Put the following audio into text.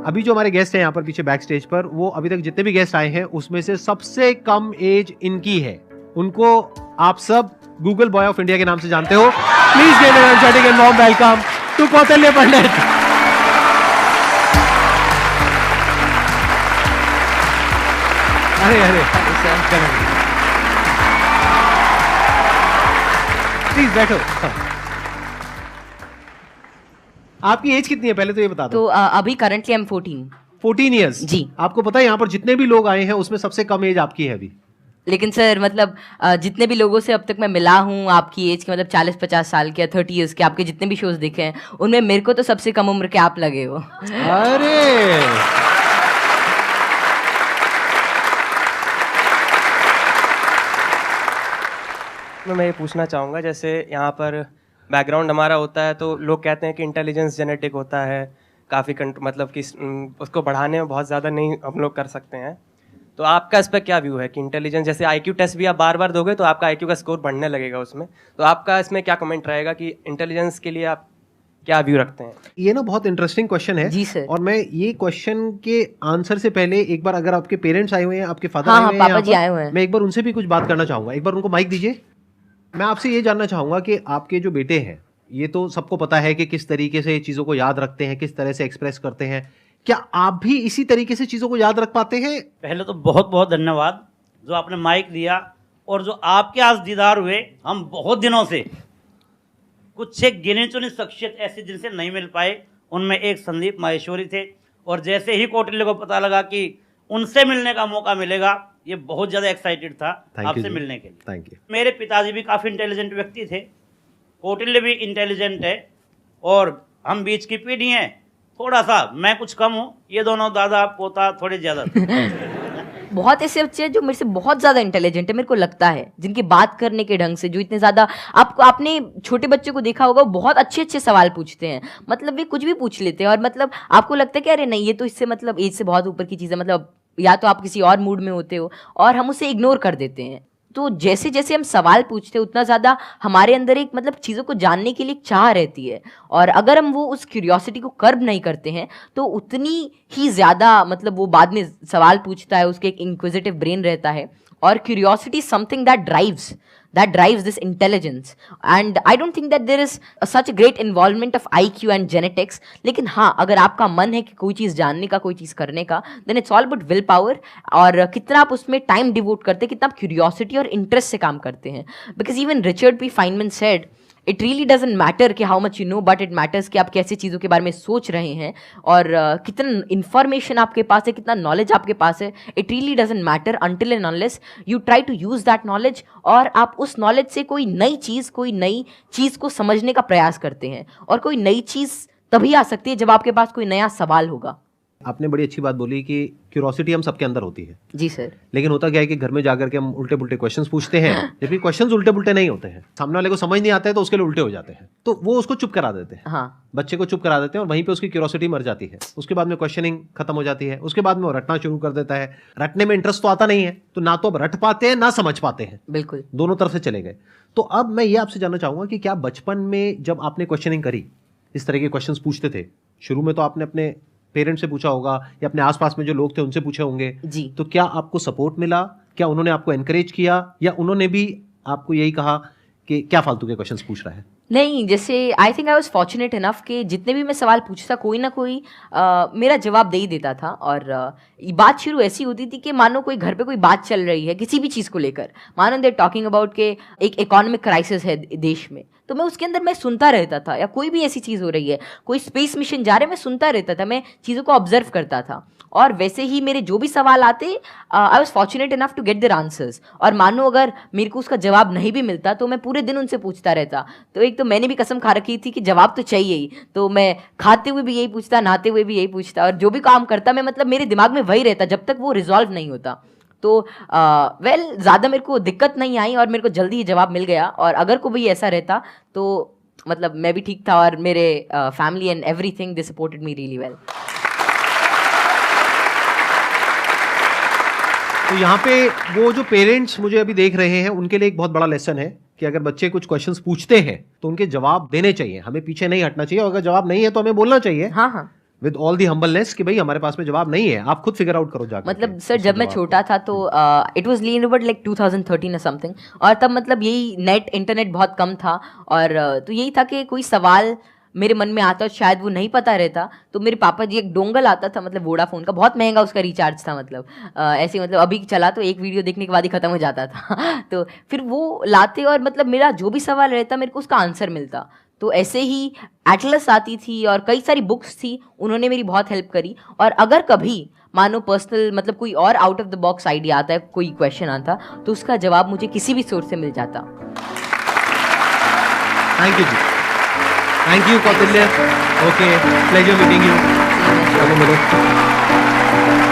अभी जो हमारे गेस्ट हैं यहाँ पर पीछे बैक स्टेज पर, वो अभी तक जितने भी गेस्ट आए हैं उसमें से सबसे कम एज इनकी है। उनको आप सब गूगल बॉय ऑफ इंडिया के नाम से जानते हो। Please give an energetic and warm welcome to Kautilya Pandit. अरे अरे प्लीज बैठो। आपकी एज कितनी है पहले तो ये बता दो। तो अभी करंटली आई एम 14 ईयर्स जी। आपको पता है यहाँ पर जितने भी लोग आए हैं उसमें सबसे कम एज आपकी है अभी। लेकिन सर मतलब जितने भी लोगों से अब तक मैं मिला हूँ आपकी एज के, मतलब 40-50 साल के, 30 ईयर्स के, आपके जितने भी शोज देखे हैं उनमें मेरे को तो सबसे कम उम्र के आप लगे हो। अरे मैं ये पूछना चाहूँगा, जैसे यहाँ पर बैकग्राउंड हमारा होता है तो लोग कहते हैं कि इंटेलिजेंस जेनेटिक होता है, काफ़ी मतलब कि उसको बढ़ाने में बहुत ज़्यादा नहीं हम लोग कर सकते हैं। तो आपका इस पर क्या व्यू है कि इंटेलिजेंस, जैसे आईक्यू टेस्ट भी आप बार बार दोगे तो आपका आईक्यू का स्कोर बढ़ने लगेगा उसमें, तो आपका इसमें क्या कमेंट रहेगा कि इंटेलिजेंस के लिए आप क्या व्यू रखते हैं? ये ना बहुत इंटरेस्टिंग क्वेश्चन है जी सर। और मैं ये क्वेश्चन के आंसर से पहले एक बार, अगर आपके पेरेंट्स आए हुए हैं, आपके फादर हाँ, आए हुए हैं, पापा जी आए हुए हैं, मैं एक बार उनसे भी कुछ बात करना चाहूंगा। एक बार उनको माइक दीजिए। मैं आपसे ये जानना चाहूंगा कि आपके जो बेटे हैं, ये तो सबको पता है कि किस तरीके से चीजों को याद रखते हैं, किस तरह से एक्सप्रेस करते हैं, क्या आप भी इसी तरीके से चीजों को याद रख पाते हैं? पहले तो बहुत बहुत धन्यवाद जो आपने माइक दिया, और जो आपके आज दीदार हुए, हम बहुत दिनों से कुछ एक गिने चुने शख्सियत ऐसे जिनसे नहीं मिल पाए, उनमें एक संदीप माहेश्वरी थे, और जैसे ही कौटिल्य को पता लगा कि उनसे मिलने का मौका मिलेगा, ये बहुत ज़्यादा एक्साइटेड था आपसे मिलने के लिए। Thank you. मेरे पिताजी भी काफ़ी इंटेलिजेंट व्यक्ति थे, कौटिल्य भी इंटेलिजेंट है, और हम बीच की पीढ़ी हैं, थोड़ा सा मैं कुछ कम हूँ, ये दोनों दादा पोता थोड़े ज़्यादा बहुत ऐसे बच्चे हैं जो मेरे से बहुत ज्यादा इंटेलिजेंट है, मेरे को लगता है, जिनकी बात करने के ढंग से, जो इतने ज्यादा, आपने छोटे बच्चे को देखा होगा, बहुत अच्छे अच्छे सवाल पूछते हैं, मतलब वे कुछ भी पूछ लेते हैं, और मतलब आपको लगता है कि अरे नहीं, ये तो इससे मतलब एज से बहुत ऊपर की चीज़ है, मतलब या तो आप किसी और मूड में होते हो, और हम उसे इग्नोर कर देते हैं। तो जैसे जैसे हम सवाल पूछते हैं उतना ज़्यादा हमारे अंदर एक मतलब चीज़ों को जानने के लिए एक चाह रहती है, और अगर हम वो उस क्यूरियोसिटी को कर्ब नहीं करते हैं तो उतनी ही ज़्यादा मतलब वो बाद में सवाल पूछता है, उसके एक इंक्विजिटिव ब्रेन रहता है, और curiosity something that drives this intelligence, and I don't think that there is such a great involvement of IQ and genetics. लेकिन हाँ, अगर आपका मन है कि कोई चीज़ जानने का, कोई चीज़ करने का, then it's all about will power, और कितना आप उसमें टाइम डिवोट करते हैं, कितना आप क्यूरियोसिटी और इंटरेस्ट से काम करते हैं। Because even Richard P Feynman said, it really doesn't matter कि how much you know, but it matters कि आप कैसे चीज़ों के बारे में सोच रहे हैं, और कितना इन्फॉर्मेशन आपके पास है, कितना नॉलेज आपके पास है। It really doesn't matter until and unless you try to use that knowledge, और आप उस नॉलेज से कोई नई चीज़ को समझने का प्रयास करते हैं, और कोई नई चीज़ तभी आ सकती है जब आपके पास कोई नया सवाल होगा। आपने बड़ी अच्छी बात बोली कि क्यूरोसिटी हम सबके अंदर होती है। जी सर। लेकिन होता क्या है कि घर में जाकर के हम उल्टे पुल्टे क्वेश्चंस पूछते हैं, जबकि क्वेश्चंस उल्टे पुल्टे नहीं होते हैं, सामने वाले को समझ नहीं आता है तो उसके लिए उल्टे हो जाते हैं, तो वो उसको चुप करा देते हैं। हाँ, बच्चे को चुप करा देते हैं और वहीं पे उसकी क्यूरोसिटी मर जाती है। उसके बाद में क्वेश्चनिंग खत्म हो जाती है, उसके बाद में वो रटना शुरू कर देता है। रटने में इंटरेस्ट तो आता नहीं है, तो ना तो अब रट पाते हैं ना समझ पाते हैं, बिल्कुल दोनों तरफ से चले गए। तो अब मैं ये आपसे जानना चाहूंगा कि क्या बचपन में जब आपने क्वेश्चनिंग करी, इस तरह के क्वेश्चंस पूछते थे, शुरू में तो आपने अपने पेरेंट्स से पूछा होगा या अपने आसपास में जो लोग थे उनसे पूछे होंगे जी, तो क्या आपको सपोर्ट मिला? क्या उन्होंने आपको एनकरेज किया, या उन्होंने भी आपको यही कहा कि क्या फालतू के क्वेश्चंस पूछ रहा है? नहीं, जैसे I think I was fortunate enough कि जितने भी मैं सवाल पूछता, कोई ना कोई मेरा जवाब दे ही देता था। और बात शुरू ऐसी होती थी कि मानो कोई घर पे कोई बात चल रही है किसी भी चीज़ को लेकर, मानो दे टॉकिंग अबाउट के एक इकोनॉमिक क्राइसिस है देश में, तो मैं उसके अंदर मैं सुनता रहता था, या कोई भी ऐसी चीज़ हो रही है, कोई स्पेस मिशन जा रहा है, मैं सुनता रहता था, मैं चीज़ों को ऑब्जर्व करता था, और वैसे ही मेरे जो भी सवाल आते, I was fortunate enough to get their answers. और मानो अगर मेरे को उसका जवाब नहीं भी मिलता तो मैं पूरे दिन उनसे पूछता रहता। तो एक तो मैंने भी कसम खा रखी थी कि जवाब तो चाहिए ही, तो मैं खाते हुए भी यही पूछता, नहाते हुए भी यही पूछता, और जो भी काम करता मैं मतलब मेरे दिमाग में वही रहता जब तक वो रिजॉल्व नहीं होता। तो ज़्यादा मेरे को दिक्कत नहीं आई, और मेरे को जल्दी ही जवाब मिल गया। और अगर कोई ऐसा रहता तो मतलब मैं भी ठीक था, और मेरे family and everything they supported me really well. तो यहाँ पे वो जो पेरेंट्स मुझे अभी देख रहे हैं उनके लिए एक बहुत बड़ा लेसन है कि अगर बच्चे कुछ क्वेश्चंस पूछते हैं तो उनके जवाब देने चाहिए, हमें पीछे नहीं हटना चाहिए, और अगर जवाब नहीं है तो हमें बोलना चाहिए। हाँ हाँ, विद ऑल दी हम्बलनेस कि भाई हमारे पास में जवाब नहीं है, आप खुद फिगर आउट करो जाकर मतलब के सर उसके जब मैं जवाब छोटा था तो इट वाज नियर लाइक 2013 और समथिंग, और तब मतलब यही नेट इंटरनेट बहुत कम था, और तो यही था कि कोई सवाल मेरे मन में आता, शायद वो नहीं पता रहता, तो मेरे पापा जी एक डोंगल आता था, मतलब वोडाफोन का, बहुत महंगा उसका रिचार्ज था, मतलब ऐसे मतलब अभी चला तो एक वीडियो देखने के बाद ही खत्म हो जाता था तो फिर वो लाते और मतलब मेरा जो भी सवाल रहता मेरे को उसका आंसर मिलता। तो ऐसे ही एटलस आती थी और कई सारी बुक्स थी, उन्होंने मेरी बहुत हेल्प करी। और अगर कभी मानो पर्सनल मतलब कोई और out of the box idea आता है, कोई क्वेश्चन आता, तो उसका जवाब मुझे किसी भी सोर्स से मिल जाता। Thank you ji, thank you Kautilya. Okay, pleasure meeting you. चलो मिलो।